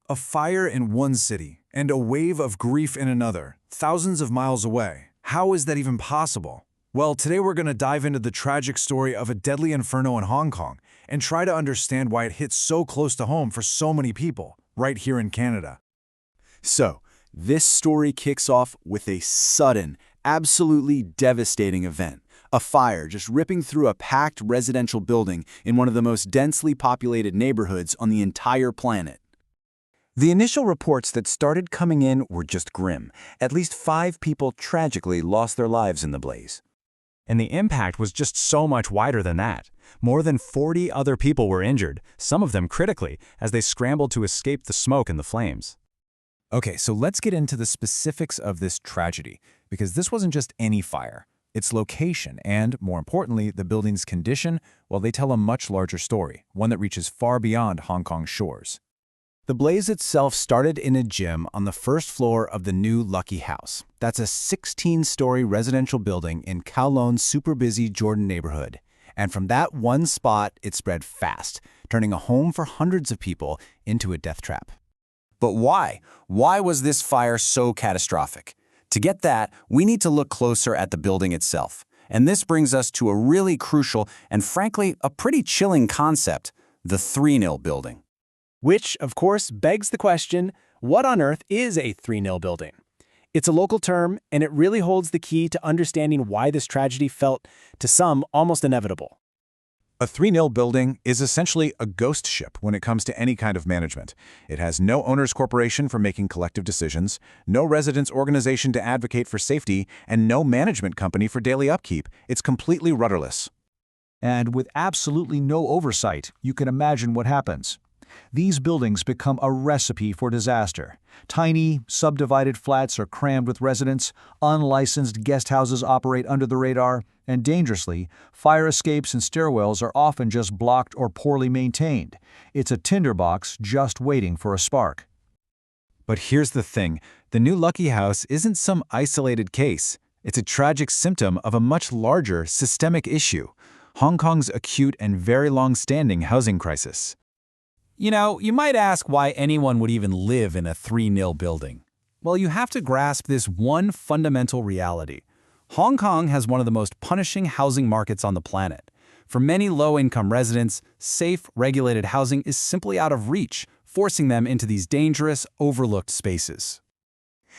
A fire in one city and a wave of grief in another, thousands of miles away. How is that even possible? Well, today we're going to dive into the tragic story of a deadly inferno in Hong Kong and try to understand why it hit so close to home for so many people, right here in Canada. So, this story kicks off with a sudden, absolutely devastating event. A fire just ripping through a packed residential building in one of the most densely populated neighborhoods on the entire planet. The initial reports that started coming in were just grim. At least 5 people tragically lost their lives in the blaze. And the impact was just so much wider than that. More than 40 other people were injured, some of them critically, as they scrambled to escape the smoke and the flames. Okay, so let's get into the specifics of this tragedy, because this wasn't just any fire. Its location and, more importantly, the building's condition, well, they tell a much larger story, one that reaches far beyond Hong Kong's shores. The blaze itself started in a gym on the first floor of the new Lucky House. That's a 16-story residential building in Kowloon's super busy Jordan neighborhood. And from that one spot, it spread fast, turning a home for hundreds of people into a death trap. But why? Why was this fire so catastrophic? To get that, we need to look closer at the building itself. And this brings us to a really crucial and frankly, a pretty chilling concept, the 3-nil building. Which, of course, begs the question, what on earth is a 3-nil building? It's a local term, and it really holds the key to understanding why this tragedy felt, to some, almost inevitable. A 3-nil building is essentially a ghost ship when it comes to any kind of management. It has no owner's corporation for making collective decisions, no residents' organization to advocate for safety, and no management company for daily upkeep. It's completely rudderless. And with absolutely no oversight, you can imagine what happens. These buildings become a recipe for disaster. Tiny, subdivided flats are crammed with residents, unlicensed guest houses operate under the radar, and dangerously, fire escapes and stairwells are often just blocked or poorly maintained. It's a tinderbox just waiting for a spark. But here's the thing, the new Lucky House isn't some isolated case. It's a tragic symptom of a much larger, systemic issue, Hong Kong's acute and very long-standing housing crisis. You know, you might ask why anyone would even live in a 3-nil building. Well, you have to grasp this one fundamental reality. Hong Kong has one of the most punishing housing markets on the planet. For many low-income residents, safe, regulated housing is simply out of reach, forcing them into these dangerous, overlooked spaces.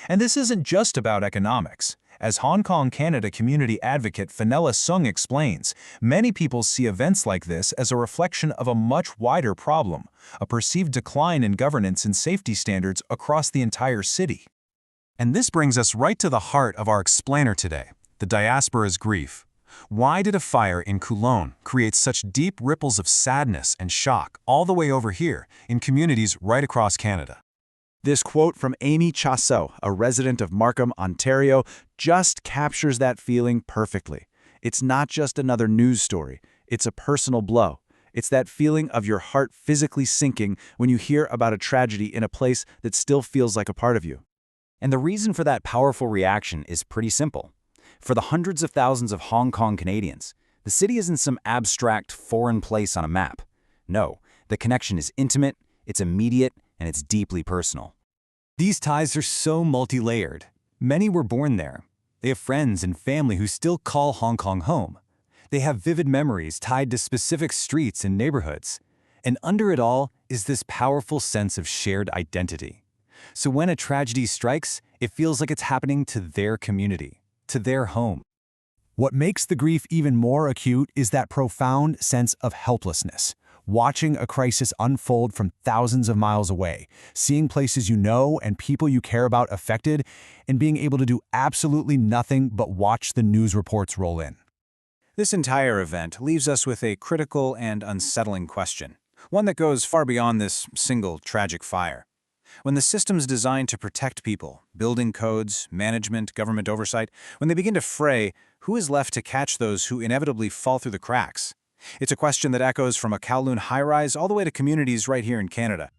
And this isn't just about economics. As Hong Kong Canada community advocate Fenella Sung explains, many people see events like this as a reflection of a much wider problem, a perceived decline in governance and safety standards across the entire city. And this brings us right to the heart of our explainer today, the diaspora's grief. Why did a fire in Kowloon create such deep ripples of sadness and shock all the way over here in communities right across Canada? This quote from Amy Chasso, a resident of Markham, Ontario, just captures that feeling perfectly. It's not just another news story, it's a personal blow. It's that feeling of your heart physically sinking when you hear about a tragedy in a place that still feels like a part of you. And the reason for that powerful reaction is pretty simple. For the hundreds of thousands of Hong Kong Canadians, the city isn't some abstract foreign place on a map. No, the connection is intimate, it's immediate, and it's deeply personal. These ties are so multi-layered. Many were born there. They have friends and family who still call Hong Kong home. They have vivid memories tied to specific streets and neighborhoods. And under it all is this powerful sense of shared identity. So when a tragedy strikes, it feels like it's happening to their community, to their home. What makes the grief even more acute is that profound sense of helplessness. Watching a crisis unfold from thousands of miles away, seeing places you know and people you care about affected, and being able to do absolutely nothing but watch the news reports roll in. This entire event leaves us with a critical and unsettling question, one that goes far beyond this single tragic fire. When the systems designed to protect people, building codes, management, government oversight, when they begin to fray, who is left to catch those who inevitably fall through the cracks? It's a question that echoes from a Kowloon high-rise all the way to communities right here in Canada.